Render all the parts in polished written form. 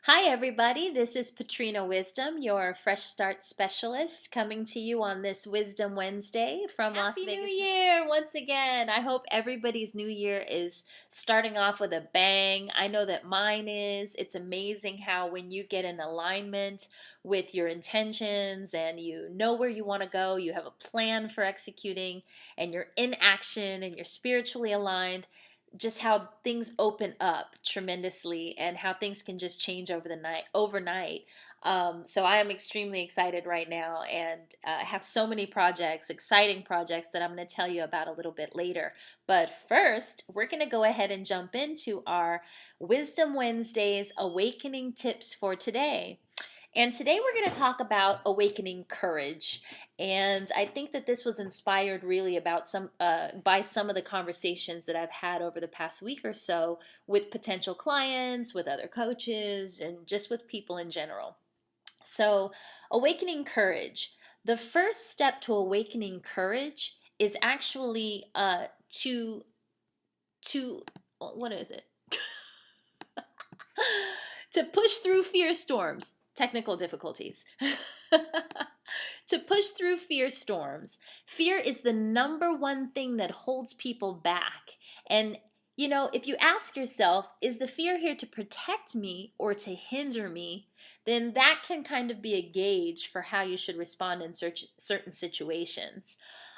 Hi, everybody. This is Patrina Wisdom, your Fresh Start Specialist, coming to you on this Wisdom Wednesday from Las Happy New Vegas. Year! Once again, I hope everybody's new year is starting off with a bang. I know that mine is. It's amazing how, when you get in alignment with your intentions and you know where you want to go, you have a plan for executing, and you're in action and you're spiritually aligned, just how things open up tremendously and how things can just change over the night overnight. So I am extremely excited right now and have so many projects, exciting projects that I'm going to tell you about a little bit later. But first, we're going to go ahead and jump into our Wisdom Wednesdays awakening tips for today. And today we're going to talk about awakening courage. And I think that this was inspired really about by some of the conversations that I've had over the past week or so with potential clients, with other coaches, and just with people in general. So, awakening courage. The first step to awakening courage is actually to what is it? To push through fear storms. Technical difficulties. To push through fear storms. Fear is the number one thing that holds people back. And, if you ask yourself, is the fear here to protect me or to hinder me? Then that can kind of be a gauge for how you should respond in certain situations.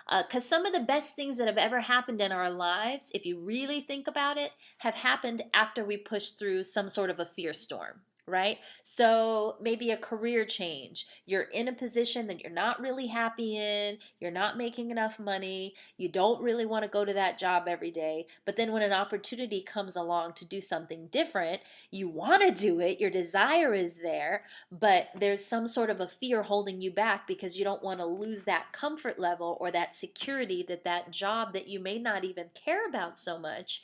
Because some of the best things that have ever happened in our lives, if you really think about it, have happened after we pushed through some sort of a fear storm, right? So maybe a career change. You're in a position that you're not really happy in, you're not making enough money, you don't really want to go to that job every day. But then when an opportunity comes along to do something different, you want to do it, your desire is there, but there's some sort of a fear holding you back because you don't want to lose that comfort level or that security that that job that you may not even care about so much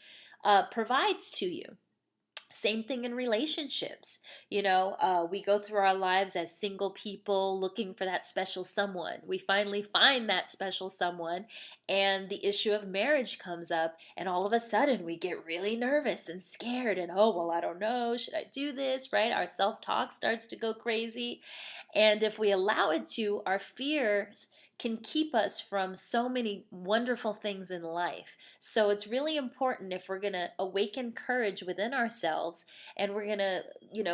provides to you. Same thing in relationships. We go through our lives as single people looking for that special someone. We finally find that special someone, and the issue of marriage comes up, and all of a sudden we get really nervous and scared, and oh, well, I don't know, should I do this, right? Our self talk starts to go crazy. And if we allow it to, our fears can keep us from so many wonderful things in life. So it's really important, if we're going to awaken courage within ourselves and we're going to,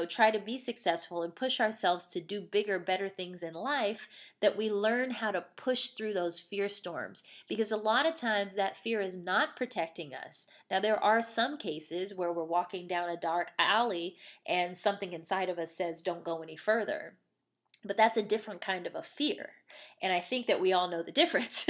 try to be successful and push ourselves to do bigger, better things in life, that we learn how to push through those fear storms. Because a lot of times that fear is not protecting us. Now, there are some cases where we're walking down a dark alley and something inside of us says, don't go any further. But that's a different kind of a fear, and I think that we all know the difference.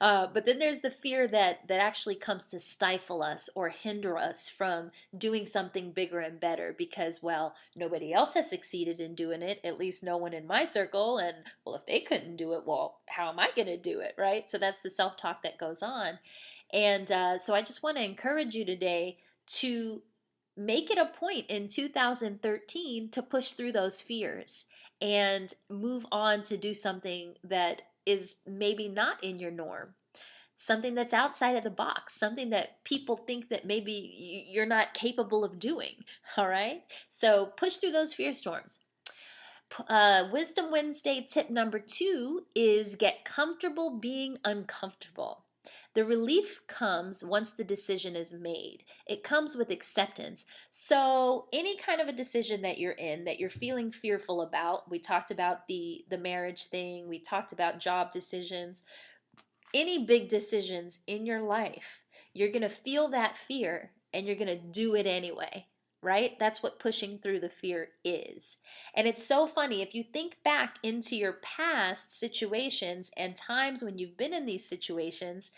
But then there's the fear that actually comes to stifle us or hinder us from doing something bigger and better because, well, nobody else has succeeded in doing it, at least no one in my circle. And, well, if they couldn't do it, well, how am I going to do it, right? So that's the self-talk that goes on. And so I just want to encourage you today to make it a point in 2013 to push through those fears and move on to do something that is maybe not in your norm, something that's outside of the box, something that people think that maybe you're not capable of doing. All right, so push through those fear storms. Wisdom Wednesday tip number 2 is get comfortable being uncomfortable. The relief comes once the decision is made. It comes with acceptance. So, any kind of a decision that you're in that you're feeling fearful about, we talked about the marriage thing, we talked about job decisions, any big decisions in your life, you're going to feel that fear and you're going to do it anyway, right? That's what pushing through the fear is. And it's so funny if you think back into your past situations and times when you've been in these situations,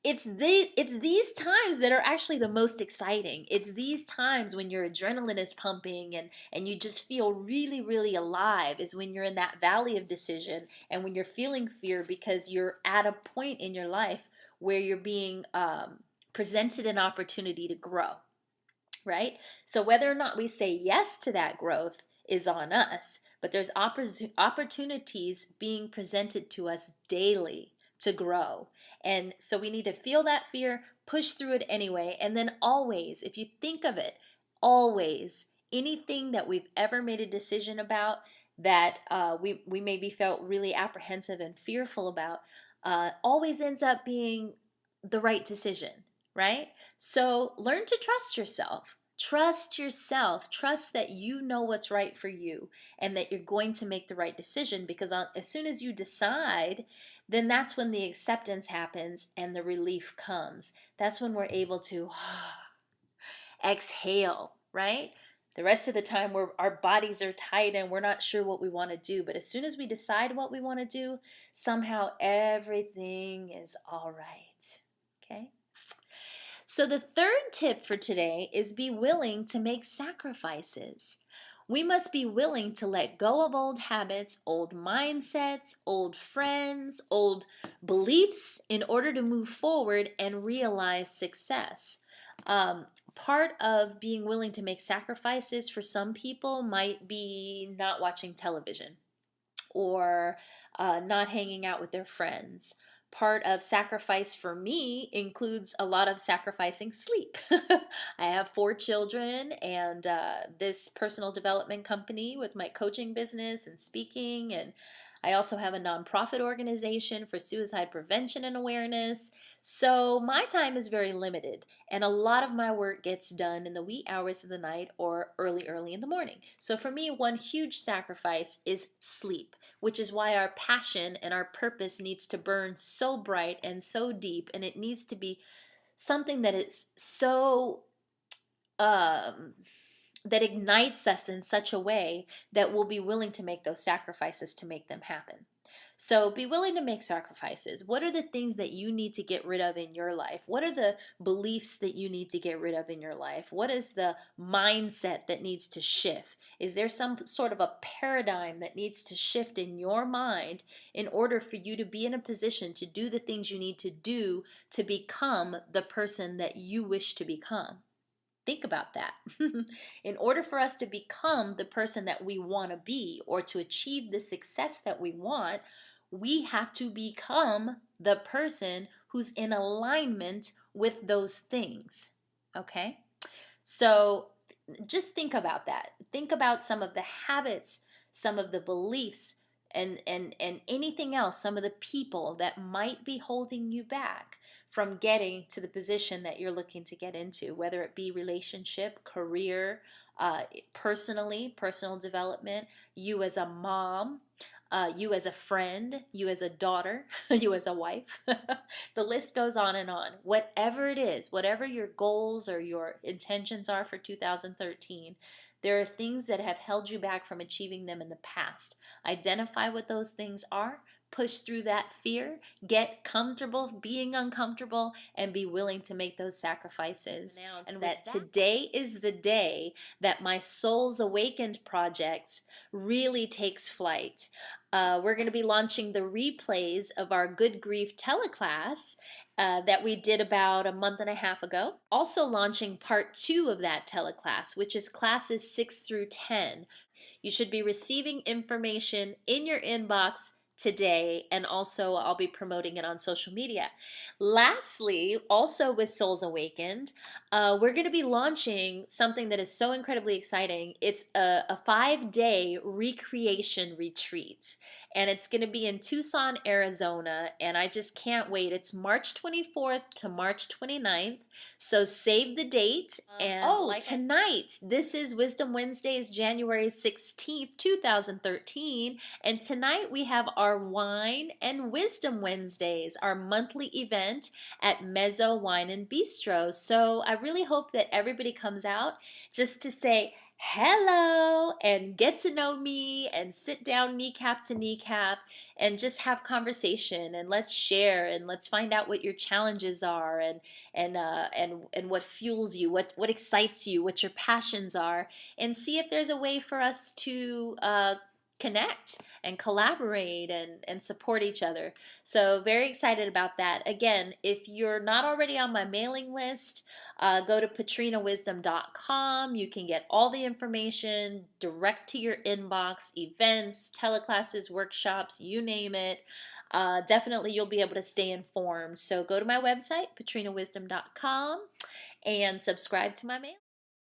it's these times that are actually the most exciting. It's these times when your adrenaline is pumping and you just feel really, really alive, is when you're in that valley of decision and when you're feeling fear because you're at a point in your life where you're being presented an opportunity to grow, right? So whether or not we say yes to that growth is on us, but there's opportunities being presented to us daily to grow. And so we need to feel that fear, push through it anyway, and then always, if you think of it, always Anything that we've ever made a decision about that we maybe felt really apprehensive and fearful about always ends up being the right decision, right? So learn to trust yourself. Trust yourself. Trust that you know what's right for you and that you're going to make the right decision, because as soon as you decide, then that's when the acceptance happens and the relief comes. That's when we're able to exhale, right? The rest of the time, our bodies are tight and we're not sure what we want to do. But as soon as we decide what we want to do, somehow everything is all right. Okay? So, the third tip for today is be willing to make sacrifices. We must be willing to let go of old habits, old mindsets, old friends, old beliefs in order to move forward and realize success. Part of being willing to make sacrifices for some people might be not watching television or not hanging out with their friends. Part of sacrifice for me includes a lot of sacrificing sleep. I have 4 children and this personal development company with my coaching business and speaking, and I also have a nonprofit organization for suicide prevention and awareness. So my time is very limited, and a lot of my work gets done in the wee hours of the night or early in the morning. So for me, one huge sacrifice is sleep, which is why our passion and our purpose needs to burn so bright and so deep, and it needs to be something that is so um, that ignites us in such a way that we'll be willing to make those sacrifices to make them happen. So be willing to make sacrifices. What are the things that you need to get rid of in your life? What are the beliefs that you need to get rid of in your life? What is the mindset that needs to shift? Is there some sort of a paradigm that needs to shift in your mind in order for you to be in a position to do the things you need to do to become the person that you wish to become? Think about that. In order for us to become the person that we want to be or to achieve the success that we want, we have to become the person who's in alignment with those things. Okay? So just think about that. Think about some of the habits, some of the beliefs, and anything else, some of the people that might be holding you back from getting to the position that you're looking to get into, whether it be relationship, career, personal development, you as a mom, you as a friend, you as a daughter, you as a wife. The list goes on and on. Whatever it is, whatever your goals or your intentions are for 2013, there are things that have held you back from achieving them in the past. Identify what those things are, push through that fear, get comfortable being uncomfortable, and be willing to make those sacrifices. And that today is the day that my Souls Awakened project really takes flight. We're going to be launching the replays of our Good Grief teleclass that we did about a month and a half ago. Also launching part 2 of that teleclass, which is classes 6 through 10. You should be receiving information in your inbox today, and also I'll be promoting it on social media. Lastly, also with Souls Awakened, we're going to be launching something that is so incredibly exciting. It's a 5-day recreation retreat, and it's going to be in Tucson, Arizona, and I just can't wait. It's March 24th to March 29th, so save the date. And tonight, this is Wisdom Wednesdays, January 16th, 2013, and tonight we have our Wine and Wisdom Wednesdays, our monthly event at Mezzo Wine and Bistro. So I really hope that everybody comes out just to say hello and get to know me and sit down kneecap to kneecap and just have conversation, and let's share and let's find out what your challenges are and what fuels you, what excites you, what your passions are, and see if there's a way for us to connect and collaborate and support each other. So very excited about that. Again, if you're not already on my mailing list, go to patrinawisdom.com. You can get all the information direct to your inbox, events, teleclasses, workshops, you name it. Definitely you'll be able to stay informed. So go to my website, patrinawisdom.com, and subscribe to my mail.